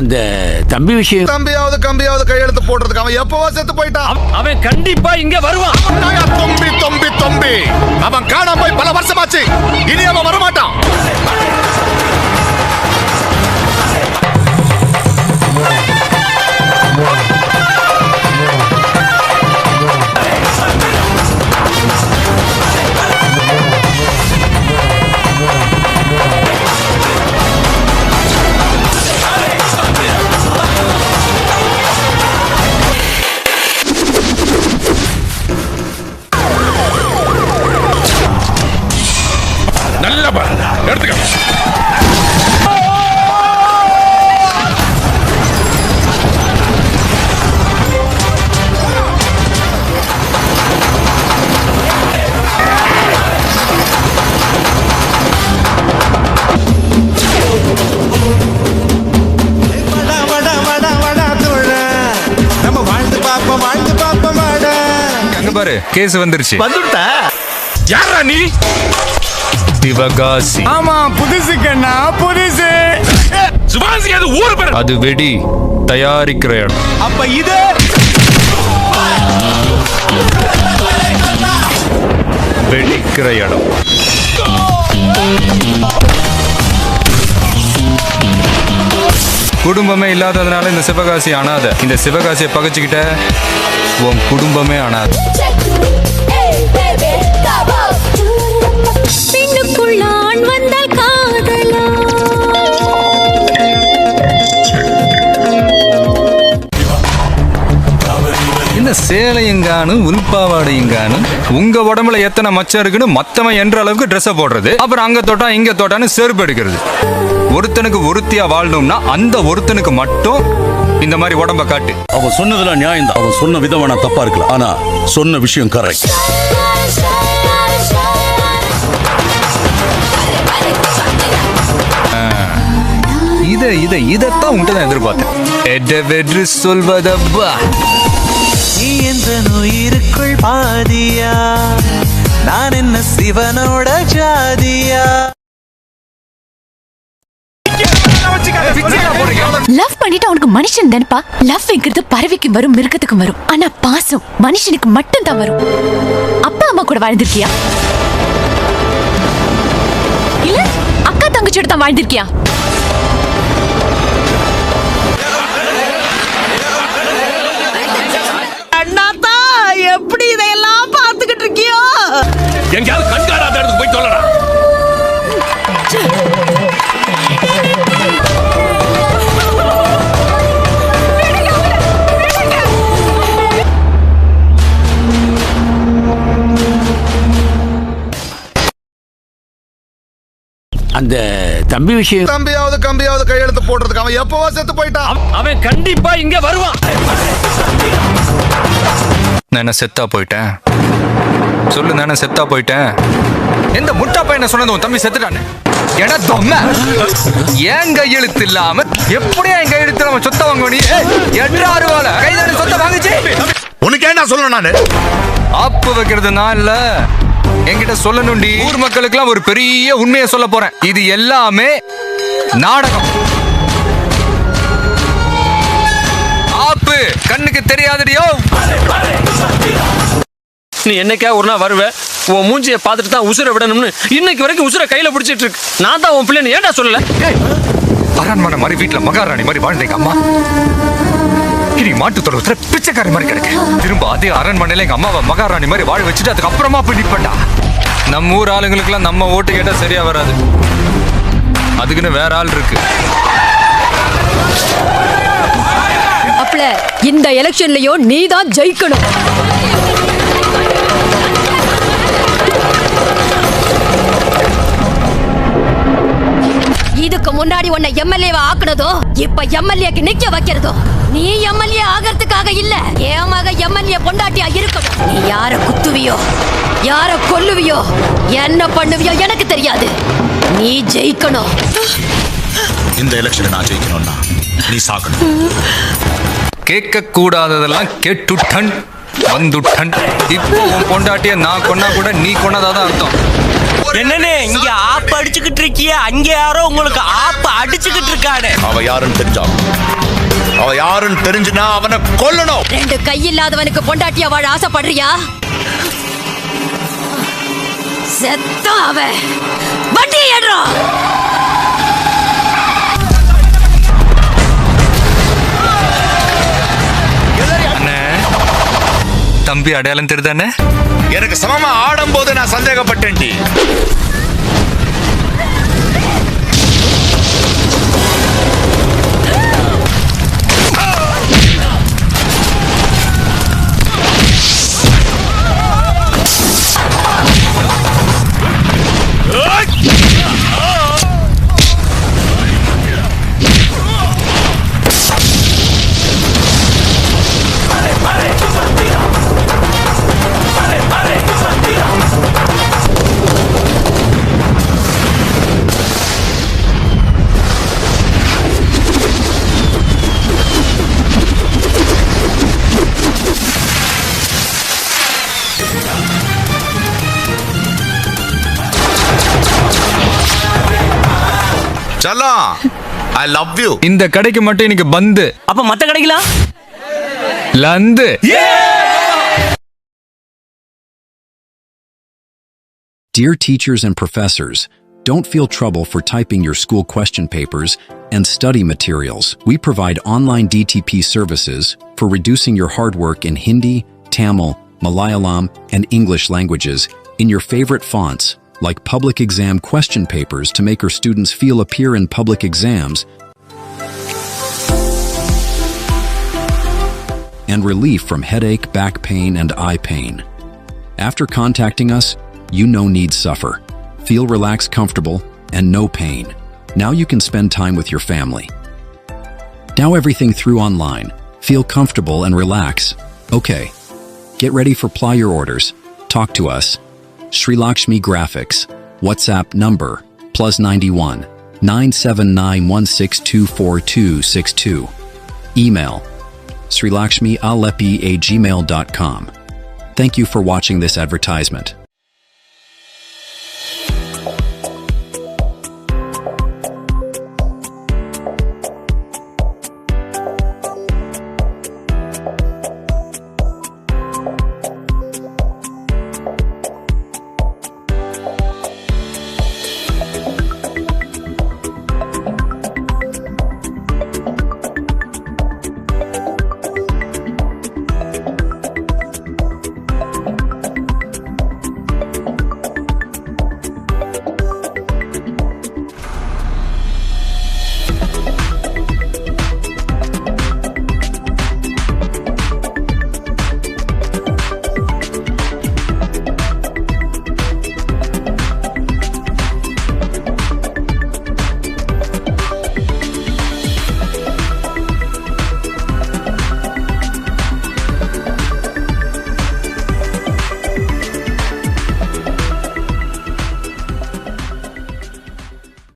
அந்த தம்பி விஷயம். தம்பியாவது கம்பியாவது கையெழுத்து போடுறதுக்கு அவன் எப்பவா செத்து போயிட்டான். அவன் கண்டிப்பா இங்க வருவான். தொம்பி தொம்பி தொம்பி அவன் காணாம போய் பல வருஷமாச்சு. இனி அவன் வரமாட்டான். பாரு கேஸ் வந்துருச்சு. வந்துட்டா யாரா நீ? சிவகாசி. ஆமா புதுசு கண்ணா புதுசு. சிவாசி அது ஊர் பேர். அது வெடி தயாரிக்கிற இடம். அப்ப இது வெடிக்கிற இடம். குடும்பமே இல்லாததுனால இந்த சிவகாசி அனாத. இந்த சிவகாசியை பகைச்சுக்கிட்ட உன் குடும்பமே அனாத. இந்த சேலையுங்கானு உள்பாவாடையுங்கானு உங்க உடம்புல எத்தனை மச்சம் இருக்குன்னு மத்தவன் என்ற அளவுக்கு ட்ரெஸ் போடுறது. அப்புறம் அங்க தொட்டா இங்க தொட்டான்னு செருப்பு எடுக்கிறது. ஒருத்தனுக்கு ஒருத்தியா வாழணும்னா அந்த ஒருத்தனுக்கு மட்டும் இந்த மாதிரி உடம்ப காட்டு. அவன் சொன்னதெல்லாம் நியாயம் தான். அவன் சொன்ன விதம் வேணா தப்பா இருக்கலாம், ஆனா சொன்ன விஷயம் கரெக்ட். இதத்தான் உன்கிட்ட தான் எதிர்பார்த்தேன். சொல்வதப்பா நீ என்ற உயிருக்குள் பாதியா, நான் என்ன சிவனோட ஜாதியா. லவ் பண்ணிட்டு அவனுக்கு மனுஷன் தானப்பா. லவ்ங்கிறது பறவைக்கும் வரும் மிருகத்துக்கும் வரும். ஆனா பாசம் மனுஷனுக்கு மட்டும் தான் வரும். அப்பா அம்மா கூட வாழ்ந்திருக்கியா? இல்ல அக்கா தங்கச்சியோட தான் வாழ்ந்திருக்கியா? அண்ணாத்தா எப்படி இதையெல்லாம் பார்த்துக்கிட்டு இருக்கியோ? எங்கயாவது கண்காணாத இடத்துக்கு போய் சொல்லடா. அந்த தம்பி விஷயம். தம்பியாவது கம்பியாவது கையெழுத்து போடுறதுக்கு அவன் எப்பவா செத்து போயிட்டான். அவன் கண்டிப்பா இங்க வருவான். நான் செத்தா போயிட்டேன். சொல்லு, நானே செத்தா போயிட்டேன். எந்த முட்டா பையனை சொன்னது உன் தம்பி செத்துட்டானே? என தொம்ம ஏன் கையெழுத்து இல்லாம எப்படியா என் கையெழுத்து நம்ம சொத்த வாங்க நீ? எட்டாறு வாழ கைதான சொத்த வாங்குச்சு. உனக்கு என்ன சொல்லணும்? நானு ஆப்பு வைக்கிறது நான் இல்ல, என்கிட்ட சொல்லணும்டி. ஊர் மக்களுக்கெல்லாம் ஒரு பெரிய உண்மையை சொல்ல போறேன். இது எல்லாமே நாடகம். ஆப்பு கண்ணுக்கு தெரியாதடியோ. நீ என்னைக்கா ஒரு நாள் வருவ, உன் மூஞ்சியை பார்த்துட்டு தான் உசுரை விடணும்னு இன்னைக்கு வரைக்கும் உசுரை கையில பிடிச்சிட்டு இருக்கு. நான் தான் உன் பிள்ளைன்னு ஏன்டா சொல்லல? அரண்மனை மாதிரி வீட்டுல மகாராணி மாதிரி வாழ்ந்தீங்க அம்மா. இனி மாட்டு தொழுவத்துல பிச்சைக்காரி மாதிரி கிடக்கு. திரும்ப அதே அரண்மனையில எங்க அம்மாவை மகாராணி மாதிரி வாழ வச்சுட்டு அதுக்கு அப்புறமா போய் நிப்பண்டா. நம்ம ஊர் ஆளுங்களுக்குலாம் நம்ம ஓட்டு கேட்டா சரியா வராது. அதுக்குன்னு வேற ஆள் இருக்கு. அப்பல இந்த எலெக்ஷன்லயும் நீ தான் ஜெயிக்கணும். இதுக்கு முன்னாடி உன்னை எம்எல்ஏவா ஆக்குனதோ இப்ப எம்எல்ஏக்கு நிக்க வைக்கிறதோ நீ எம்எல்ஏ ஆகிறதுக்காக இல்ல, என் மக எம்எல்ஏ பொண்டாட்டியா இருக்கணும். நீ யார குத்துவியோ யார கொல்லுவியோ என்ன பண்ணுவியோ எனக்கு தெரியாது. நீ ஜெயிக்கணும். இந்த எலெக்ஷன்ல நான் ஜெயிக்கணும்னா நீ சாகணும். கேட்க கூடாததெல்லாம் கேட்டுட்டன் வந்துட்டன். இப்போ உன் பொண்டாட்டிய நான் கொன்னா கூட நீ கொன்னதாதான் அர்த்தம். என்னண்ணே இங்க ஆப்பு அடிச்சுக்கிட்டு இருக்கிய அங்க யாரோ உங்களுக்கு ஆப்பு அடிச்சுக்கிட்டு இருக்கானே. அவ யாருன்னு தெரிஞ்சான். அவ யாருன்னு தெரிஞ்சுனா அவனை கொல்லணும். ரெண்டு கை இல்லாதவனுக்கு பொண்டாட்டியா வாழ ஆசைப்படுறியா? செத்தா அவன் வண்டி ஏடுறா. அண்ணே தம்பி அடையாளம் தெரியுதானே? எனக்கு சமமா ஆடும் போது நான் சந்தேகப்பட்டேன். செல்லம், I love you. இந்த கடைக்கு மட்டும் இன்னைக்கு பந்து. அப்ப மத்த கடைக்கலாம் லந்து. Dear teachers and professors, don't feel trouble for typing your school question papers and study materials. We provide online DTP services for reducing your hard work in Hindi, Tamil, Malayalam, and English languages in your favorite fonts, like public exam question papers to make our students feel appear in public exams, and relief from headache, back pain, and eye pain. After contacting us, you no need suffer. Feel relaxed, comfortable, and no pain. Now you can spend time with your family. Now everything through online. Feel comfortable and relax. Okay. Get ready for ply your orders. Talk to us. Sri Lakshmi Graphics. WhatsApp number +91 97916242262. Email srilakshmialepi@gmail.com. Thank you for watching this advertisement.